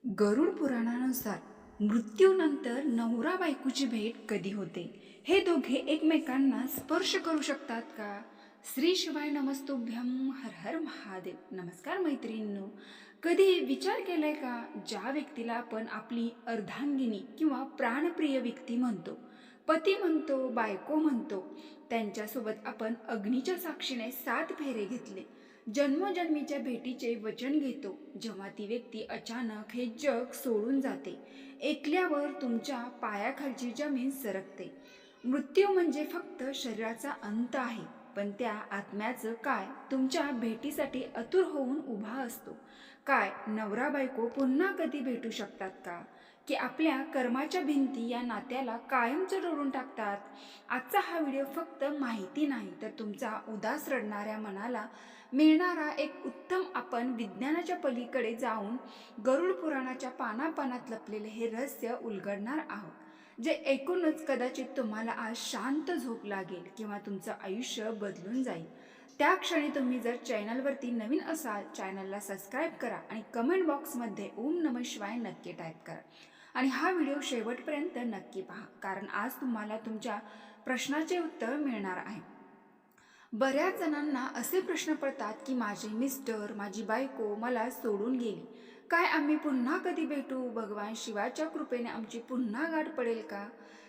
गरुड पुराणानुसार मृत्यूनंतर नवरा बायकोची भेट कधी होते? हे दोघे एकमेकांना स्पर्श करू शकतात का? श्री शिवाय नमस्तुभ्यम, हर हर महादेव. नमस्कार मैत्रिणींनो. कधी विचार केलाय का, ज्या व्यक्तीला आपण आपली अर्धांगिनी किंवा प्राणप्रिय व्यक्ती म्हणतो, पती म्हणतो, बायको म्हणतो, त्यांच्यासोबत आपण अग्नीच्या साक्षीने 7 फेरे घेतले, जन्मोजन्मीच्या भेटीचे वचन घेतो, जेव्हा ती व्यक्ती अचानक हे जग सोडून जाते, ऐकल्यावर तुमच्या पायाखालची जमीन सरकते. मृत्यू म्हणजे फक्त शरीराचा अंत आहे, पण त्या आत्म्याचं काय तुमच्या भेटीसाठी आतुर होऊन उभा असतो? काय नवरा बायको पुन्हा कधी भेटू शकतात का? की आपल्या कर्माच्या भिंती या नात्याला कायमचं जोडून टाकतात? आजचा हा व्हिडिओ फक्त माहिती नाही, तर तुमचा उदास रडणाऱ्या मनाला मिळणारा एक उत्तम, आपण विज्ञानाच्या पलीकडे जाऊन गरुड पुराणाच्या पानापानात लपलेले हे रहस्य उलगडणार आहोत, जे ऐकूनच कदाचित तुम्हाला आज शांत झोप लागेल किंवा तुमचं आयुष्य बदलून जाईल. त्या क्षणी तुम्ही जर चॅनलवरती नवीन असाल, चॅनलला सबस्क्राईब करा आणि कमेंट बॉक्समध्ये ओम नमः शिवाय नक्की टाईप करा. आणि हा व्हिडिओ शेवटपर्यंत नक्की पहा, कारण आज तुम्हाला तुमच्या प्रश्नाचे उत्तर मिळणार आहे. बऱ्याच जणांना असे प्रश्न पडतात की माझे मिस्टर, माझी बायको मला सोडून गेली, काय आम्ही पुन्हा कधी भेटू? भगवान शिवाच्या कृपेने आमची पुन्हा गाठ पडेल का?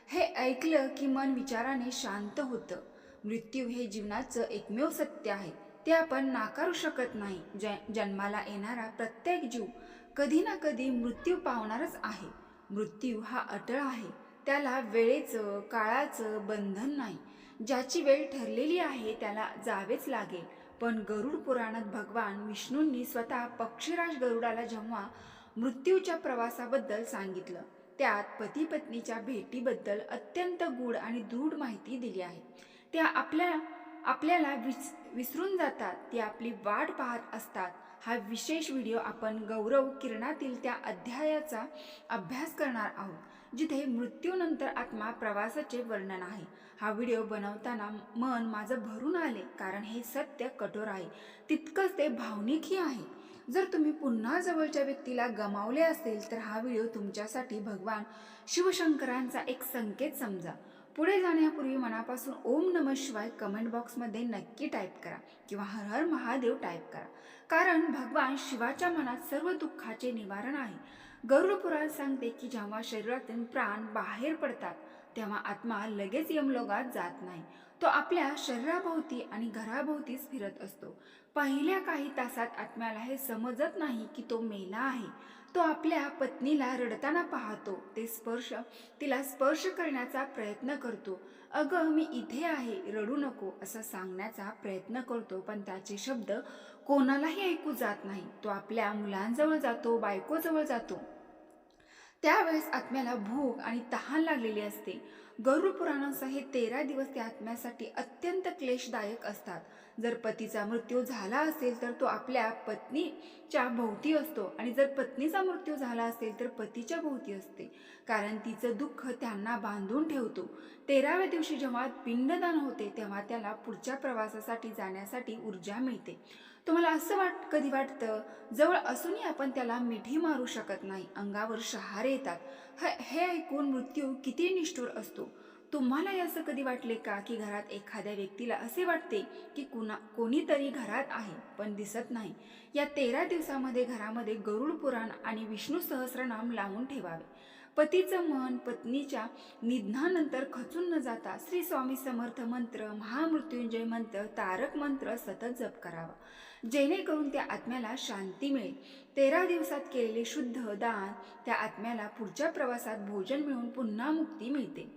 हे ऐकलं की मन विचाराने शांत होतं. मृत्यू हे जीवनाचं एकमेव सत्य आहे, ते आपण नाकारू शकत नाही. जन्माला येणारा प्रत्येक जीव कधी ना कधी मृत्यू पावणारच आहे. मृत्यू हा अटळ आहे, त्याला वेळेचं काळाचं बंधन नाही. ज्याची वेळ ठरलेली आहे त्याला जावेच लागेल. पण गरुड पुराणात भगवान विष्णूंनी स्वतः पक्षीराज गरुडाला जेव्हा मृत्यूच्या प्रवासाबद्दल सांगितलं, त्यात पती पत्नीच्या भेटीबद्दल अत्यंत गूढ आणि दृढ माहिती दिली आहे. त्या आपल्याला विसरून जातात, ती आपली वाट पाहत असतात. हा विशेष व्हिडिओ आपण गौरव किरणातील त्या अध्यायाचा अभ्यास करणार आहोत, जिथे मृत्यूनंतर आत्मा प्रवासाचे वर्णन आहे. हा व्हिडिओ बनवताना मन माझं भरून आले, कारण हे सत्य कठोर आहे, तितकंच ते भावनिकही आहे. जर तुम्ही पुन्हा जवळच्या व्यक्तीला गमावले असेल, तर हा व्हिडिओ तुमच्यासाठी भगवान शिवशंकरांचा एक संकेत समजा. पुढे जाण्यापूर्वी मनापासून ओम नमः शिवाय कमेंट बॉक्समध्ये नक्की टाईप करा किंवा हर हर महादेव टाईप करा, कारण भगवान शिवाच्या मनात सर्व दुःखाचे निवारण आहे. गरुड पुराण सांगते की जेव्हा शरीरातून प्राण बाहेर पडतात, तेव्हा आत्मा लगेच यमलोकात जात नाही. तो आपल्या शरीराभोवती आणि घराभोवतीच फिरत असतो. पहिल्या काही तासात आत्म्याला हे समजत नाही की तो मेला आहे. तो आपल्या पत्नीला रडताना पाहतो, तिला स्पर्श करण्याचा प्रयत्न करतो. अगं मी इथे आहे, रडू नको, असं सांगण्याचा प्रयत्न करतो, पण त्याचे शब्द कोणालाही ऐकू जात नाही. तो आपल्या मुलांजवळ जातो, बायकोजवळ जातो. त्यावेळेस आत्म्याला भूक आणि तहान लागलेली असते. गरुड पुराणानुसार हे 13 दिवस त्या आत्म्यासाठी अत्यंत क्लेशदायक असतात. जर पतीचा मृत्यू झाला असेल तर तो आपल्या पत्नीच्या भोवती असतो, आणि जर पत्नीचा मृत्यू झाला असेल तर पतीच्या भोवती असते, कारण तिचं दुःख त्यांना बांधून ठेवतो. 13व्या दिवशी जेव्हा पिंडदान होते, तेव्हा त्याला पुढच्या प्रवासासाठी जाण्यासाठी ऊर्जा मिळते. तुम्हाला असं कधी वाटतं, जवळ असूनही आपण त्याला मिठी मारू शकत नाही, अंगावर शहारे येतात? हे ऐकून मृत्यू किती निष्ठुर असतो. तुम्हाला असं कधी वाटले का की घरात एखाद्या व्यक्तीला असे वाटते की कोणीतरी घरात आहे पण दिसत नाही? या 13 दिवसामध्ये घरामध्ये गरुड पुराण आणि विष्णू सहस्रनाम लावून ठेवावे. पतीचं मन पत्नीच्या निधनानंतर खचून न जाता श्री स्वामी समर्थ मंत्र, महामृत्युंजय मंत्र, तारक मंत्र सतत जप करावा, जेणेकरून त्या आत्म्याला शांती मिळेल. 13 दिवसात केलेले शुद्ध दान त्या आत्म्याला पुढच्या प्रवासात भोजन मिळून पुन्हा मुक्ती मिळते.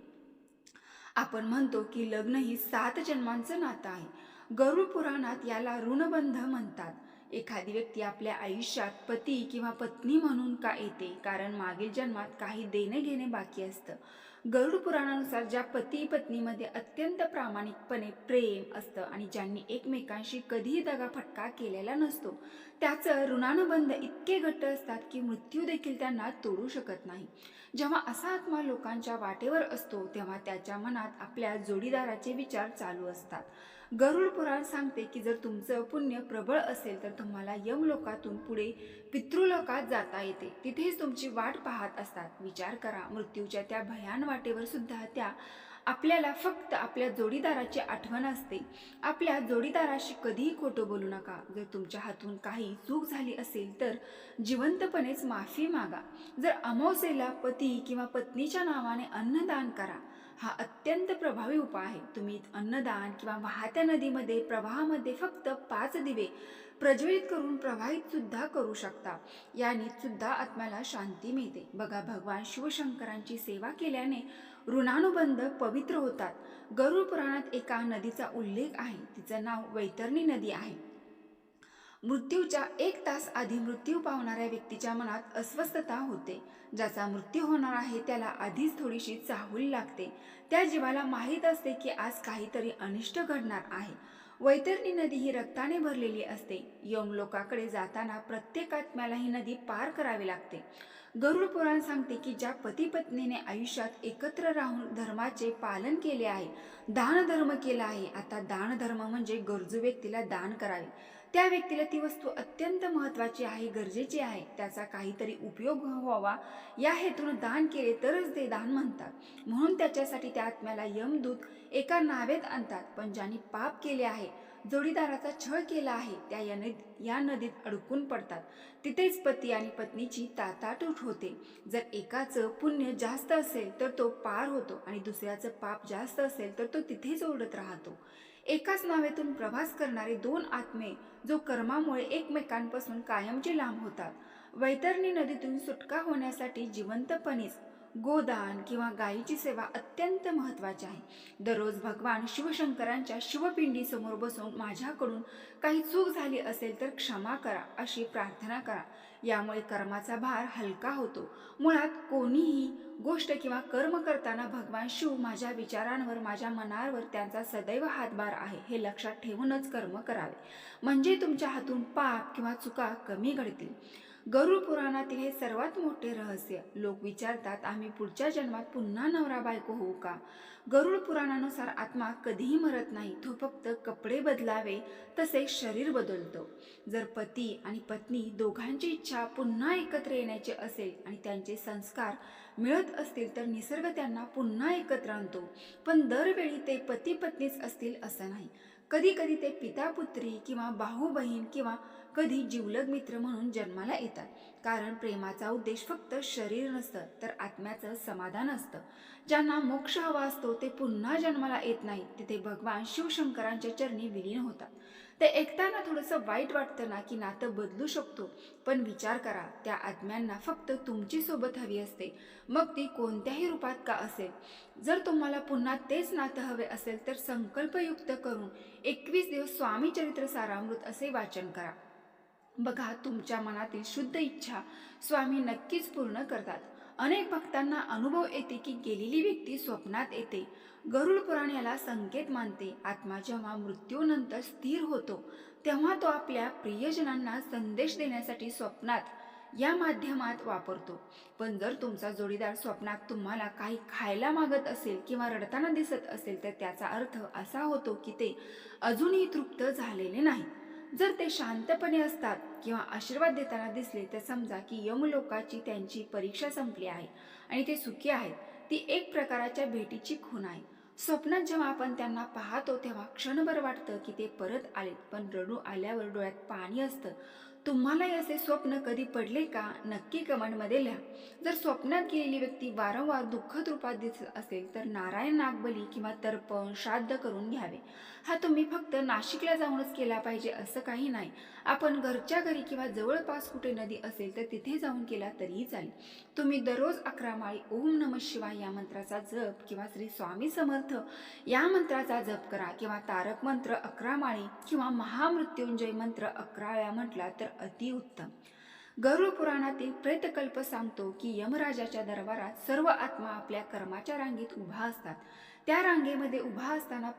आपण म्हणतो की लग्न ही 7 जन्मांचं नातं आहे. गरुड पुराणात याला ऋणबंध म्हणतात. एखादी व्यक्ती आपल्या आयुष्यात पती किंवा पत्नी म्हणून का येते? कारण मागील जन्मात काही देणे घेणे बाकी असतं. गरुड पुराणानुसार ज्या पती पत्नीमध्ये अत्यंत प्रामाणिकपणे प्रेम असतं आणि ज्यांनी एकमेकांशी कधीही दगाफटका केलेला नसतो, त्याचं ऋणानुबंध इतके घट्ट असतात की मृत्यू देखील त्यांना तोडू शकत नाही. जेव्हा असा आत्मा लोकांच्या वाटेवर असतो, तेव्हा त्याच्या मनात आपल्या जोडीदाराचे विचार चालू असतात. गरुड पुराण सांगते की जर तुमचं पुण्य प्रबळ असेल तर तुम्हाला यमलोकातून पुढे पितृलोकात जाता येते. तिथेच तुमची वाट पाहत असतात. विचार करा, मृत्यूच्या त्या भयान वाटेवर सुद्धा त्या आपल्याला फक्त आपल्या जोडीदाराची आठवण असते. आपल्या जोडीदाराशी कधीही खोटं बोलू नका. जर तुमच्या हातून काही चूक झाली असेल तर जिवंतपणेच माफी मागा. जर अमावस्येला पती किंवा पत्नीच्या नावाने अन्नदान करा. हा अत्यंत प्रभावी उपाय आहे. तुम्ही अन्नदान किंवा वाहत्या नदीमध्ये प्रवाहामध्ये फक्त 5 दिवे प्रज्वलित करून प्रवाहित सुद्धा करू शकता. याने सुद्धा आत्म्याला शांती मिळते. बघा, भगवान शिवशंकरांची सेवा केल्याने ऋणानुबंध पवित्र होतात. गरुड पुराणात एका नदीचा उल्लेख आहे. तिचं नाव वैतरणी नदी आहे. मृत्यूच्या 1 तास आधी मृत्यू पावणाऱ्या व्यक्तीच्या मनात अस्वस्थता होते. ज्याचा मृत्यू होणार आहे त्याला आधीच थोडीशी चाहूल लागते. त्या जीवाला माहीत असते की आज काहीतरी अनिष्ट घडणार आहे. वैतरणी नदी ही रक्ताने भरलेली असते. यमलोकाकडे जाताना प्रत्येक आत्म्याला ही नदी पार करावी लागते. गरुड पुराण सांगते की ज्या पती पत्नीने आयुष्यात एकत्र राहून धर्माचे पालन केले आहे, दान धर्म केला आहे. आता दान धर्म म्हणजे गरजू व्यक्तीला दान करावे. त्या व्यक्तीला ती वस्तू अत्यंत महत्त्वाची आहे, गरजेची आहे, त्याचा काहीतरी उपयोग व्हावा या हेतून दान केले तरच ते दान म्हणतात. म्हणून त्याच्यासाठी त्या आत्म्याला यमदूत एका नावेत आणतात. पण ज्यांनी पाप केले आहे, जोडीदाराचा छळ केला आहे, त्या या नदीत अडकून पडतात. तिथेच पती आणि पत्नीची ताटातूट होते. जर एकाचं पुण्य जास्त असेल तर तो पार होतो आणि दुसऱ्याचं पाप जास्त असेल तर तो तिथेच ओढत राहतो. एकाच नावेतून प्रवास करणारे 2 आत्मे जो कर्मामुळे एकमेकांपासून कायमचे लांब होतात. वैतरणी नदीतून सुटका होण्यासाठी जिवंतपणेच गोदान किंवा गायीची सेवा अत्यंत महत्त्वाची आहे. दररोज भगवान शिवशंकरांच्या शिवपिंडी समोर बसून माझ्याकडून काही चूक झाली असेल तर क्षमा करा अशी प्रार्थना करा. यामुळे कर्माचा भार हलका होतो. मुळात कोणीही गोष्ट किंवा कर्म करताना भगवान शिव माझ्या विचारांवर, माझ्या मनावर त्यांचा सदैव हातभार आहे हे लक्षात ठेवूनच कर्म करावे. म्हणजे तुमच्या हातून पाप किंवा चुका कमी घडतील. गरुड पुराणातील हे सर्वात मोठे रहस्य. लोक विचारतात, आम्ही पुढच्या जन्मात पुन्हा नवरा बायको होऊ का? गरुड पुराणानुसार आत्मा कधीही मरत नाही. तो फक्त कपडे बदलावे तसे शरीर बदलतो. जर पती आणि पत्नी दोघांची इच्छा पुन्हा एकत्र येण्याची असेल आणि त्यांचे संस्कार मिळत असतील तर निसर्ग त्यांना पुन्हा एकत्र आणतो. पण दरवेळी ते पती पत्नीच असतील असं नाही. कधी कधी ते पिता पुत्री किंवा भाऊ बहीण किंवा कधी जिवलग मित्र म्हणून जन्माला येतात. कारण प्रेमाचा उद्देश फक्त शरीर नसतं तर आत्म्याचं समाधान असतं. ज्यांना मोक्ष हवा असतो ते पुन्हा जन्माला येत नाही. तिथे भगवान शिवशंकरांच्या चरणी विलीन होतात. ते ऐकताना थोडंसं वाईट वाटतं ना की नातं बदलू शकतो. पण विचार करा, त्या आत्म्यांना फक्त तुमची सोबत हवी असते, मग ती कोणत्याही रूपात का असेल. जर तुम्हाला पुन्हा तेच नातं हवे असेल तर संकल्पयुक्त करून 21 दिवस स्वामी चरित्र सारामृत असे वाचन करा. बघा, तुमच्या मनातील शुद्ध इच्छा स्वामी नक्कीच पूर्ण करतात. अनेक भक्तांना अनुभव येते की गेलेली व्यक्ती स्वप्नात येते. गरुड पुराण याला संकेत मानते. आत्मा जेव्हा मृत्यूनंतर स्थिर होतो तेव्हा तो आपल्या प्रियजनांना संदेश देण्यासाठी स्वप्नात या माध्यमात वापरतो. पण जर तुमचा जोडीदार स्वप्नात तुम्हाला काही खायला मागत असेल किंवा रडताना दिसत असेल तर त्याचा अर्थ असा होतो की ते अजूनही तृप्त झालेले नाही. जर ते शांतपणे असतात किंवा आशीर्वाद देताना दिसले तर समजा की यमलोकाची त्यांची परीक्षा संपली आहे आणि ते सुखी आहेत. ती एक प्रकारच्या भेटीची खूण आहे. स्वप्नात जेव्हा आपण त्यांना पाहतो तेव्हा क्षणभर वाटतं की ते परत आलेत, पण रडू आल्यावर डोळ्यात पाणी असतं. तुम्हालाही असे स्वप्न कधी पडले का? नक्की कमेंटमध्ये लिहा. जर स्वप्नात गेलेली व्यक्ती वारंवार दुःखद रूपात दिसत असेल तर नारायण नागबली किंवा तर्पण श्राद्ध करून घ्यावे. हा तुम्ही फक्त नाशिकला जाऊनच केला पाहिजे असं काही नाही. आपण घरच्या घरी किंवा जवळपास कुठे नदी असेल तर तिथे जाऊन केला तरीही चालेल. तुम्ही दररोज 11 माळी ओम नमः शिवाय या मंत्राचा जप किंवा श्री स्वामी समर्थ या मंत्राचा जप करा किंवा तारक मंत्र 11 माळी किंवा महामृत्युंजय मंत्र 11 वेळा म्हटला तर अतिउत्तम. गरुड पुराणातील प्रेतकल्प सांगतो की यमराजाच्या दरबारात सर्व आत्मा आपल्या कर्माच्या रांगेत उभा असतात. त्या रांगेमध्ये उभा असताना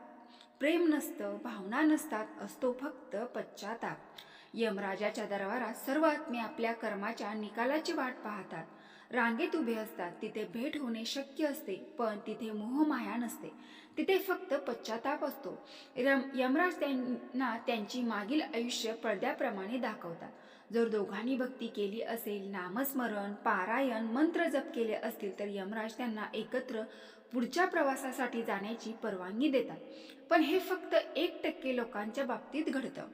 प्रेम नसतं, भावना नसतात, असतो फक्त पश्चाताप. यमराजाच्या दरबारात सर्व आत्मे आपल्या कर्माच्या निकालाची वाट पाहतात. रांगेत उभे असतात. तिथे भेट होणे शक्य असते, पण तिथे मोहमाया नसते. तिथे फक्त पश्चाताप असतो. यमराज त्यांना त्यांची मागील आयुष्य पडद्याप्रमाणे दाखवतात. जर दोघांनी भक्ती केली असेल, नामस्मरण, पारायण, मंत्र जप केले असतील, तर यमराज त्यांना एकत्र पुढच्या प्रवासासाठी जाण्याची परवानगी देतात. पण हे फक्त 1% लोकांच्या बाबतीत घडतं.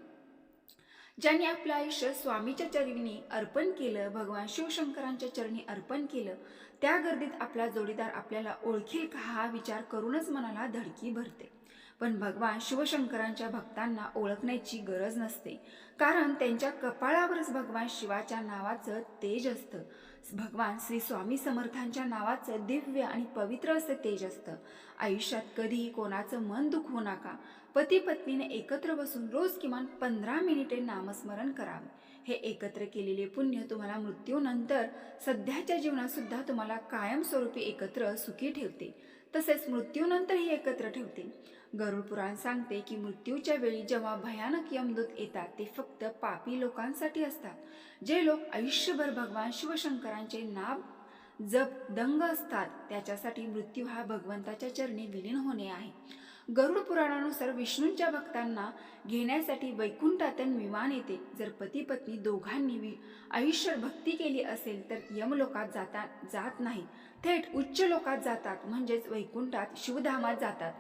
ज्यांनी आपलं आयुष्य स्वामीच्या चरणी अर्पण केलं, भगवान शिवशंकरांच्या चरणी अर्पण केलं, त्या गर्दीत आपला जोडीदार आपल्याला ओळखेल का हा विचार करूनच मनाला धडकी भरते. पण भगवान शिवशंकरांच्या भक्तांना ओळखण्याची गरज नसते, कारण त्यांच्या कपाळावरच भगवान शिवाच्या नावाचं तेज असतं. भगवान श्री स्वामी समर्थांच्या नावाचं दिव्य आणि पवित्र असं तेज असतं. आयुष्यात कधीही कोणाचं मन दुखवू नका. पती पत्नीने एकत्र बसून रोज किमान 15 मिनिटे नामस्मरण करावे. हे एकत्र केलेले पुण्य तुम्हाला मृत्यूनंतर सध्याच्या जीवनात सुद्धा तुम्हाला कायमस्वरूपी एकत्र सुखी ठेवते, तसेच मृत्यूनंतरही एकत्र ठेवते. गरुड पुराण सांगते की मृत्यूच्या वेळी जेव्हा भयानक यमदूत येतात, ते फक्त पापी लोकांसाठी असतात. जे लोक आयुष्यभर भगवान शिवशंकरांचे नाम जप दंग असतात, त्याच्यासाठी मृत्यू हा भगवंताच्या चरणी विलीन होणे आहे. गरुड पुराणानुसार विष्णूंच्या भक्तांना घेण्यासाठी वैकुंठातून विमान येते. जर पती पत्नी दोघांनी आयुष्यभर भक्ती केली असेल, तर यमलोकात जात नाही, थेट उच्च लोकात जातात, म्हणजेच वैकुंठात शिवधामात जातात.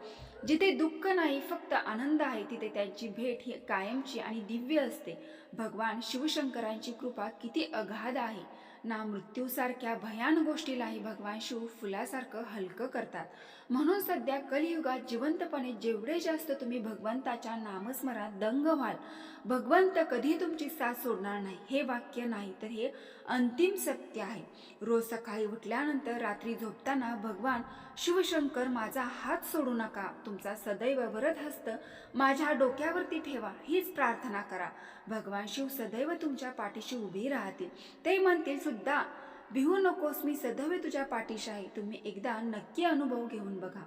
जिथे दुःख नाही, फक्त आनंद आहे, तिथे त्यांची भेट ही कायमची आणि दिव्य असते. भगवान शिवशंकरांची कृपा किती अगाध आहे ना. मृत्यूसारख्या भयान गोष्टीलाही भगवान शिव फुलासारखं हलकं करतात. म्हणून सध्या कलियुगात जिवंतपणे जेवढे जास्त तुम्ही भगवंताच्या नामस्मरणात दंग व्हाल, भगवंत कधी तुमची साथ सोडणार नाही. हे वाक्य नाही, तर हे अंतिम सत्य आहे. रोज सकाळी उठल्यानंतर रात्री झोपताना भगवान शिवशंकर माझा हात सोडू नका, तुमचा सदैव वरद हस्त माझ्या डोक्यावरती ठेवा, हीच प्रार्थना करा. भगवान शिव सदैव तुमच्या पाठीशी उभी राहतील. ते म्हणतील सुद्धा, भिवू नकोस, मी सदैव तुझ्या पाठीशी आहे. तुम्ही एकदा नक्की अनुभव घेऊन बघा.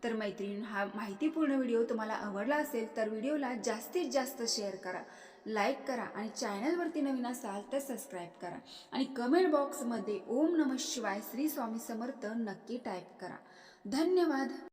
तर मैत्रिणी, हा माहितीपूर्ण व्हिडिओ तुम्हाला आवडला असेल तर व्हिडिओला जास्तीत जास्त शेअर करा, लाईक करा आणि चॅनलवरती नवीन असाल तर सबस्क्राईब करा आणि कमेंट बॉक्समध्ये ओम नमः शिवाय श्री स्वामी समर्थ नक्की टाईप करा. धन्यवाद.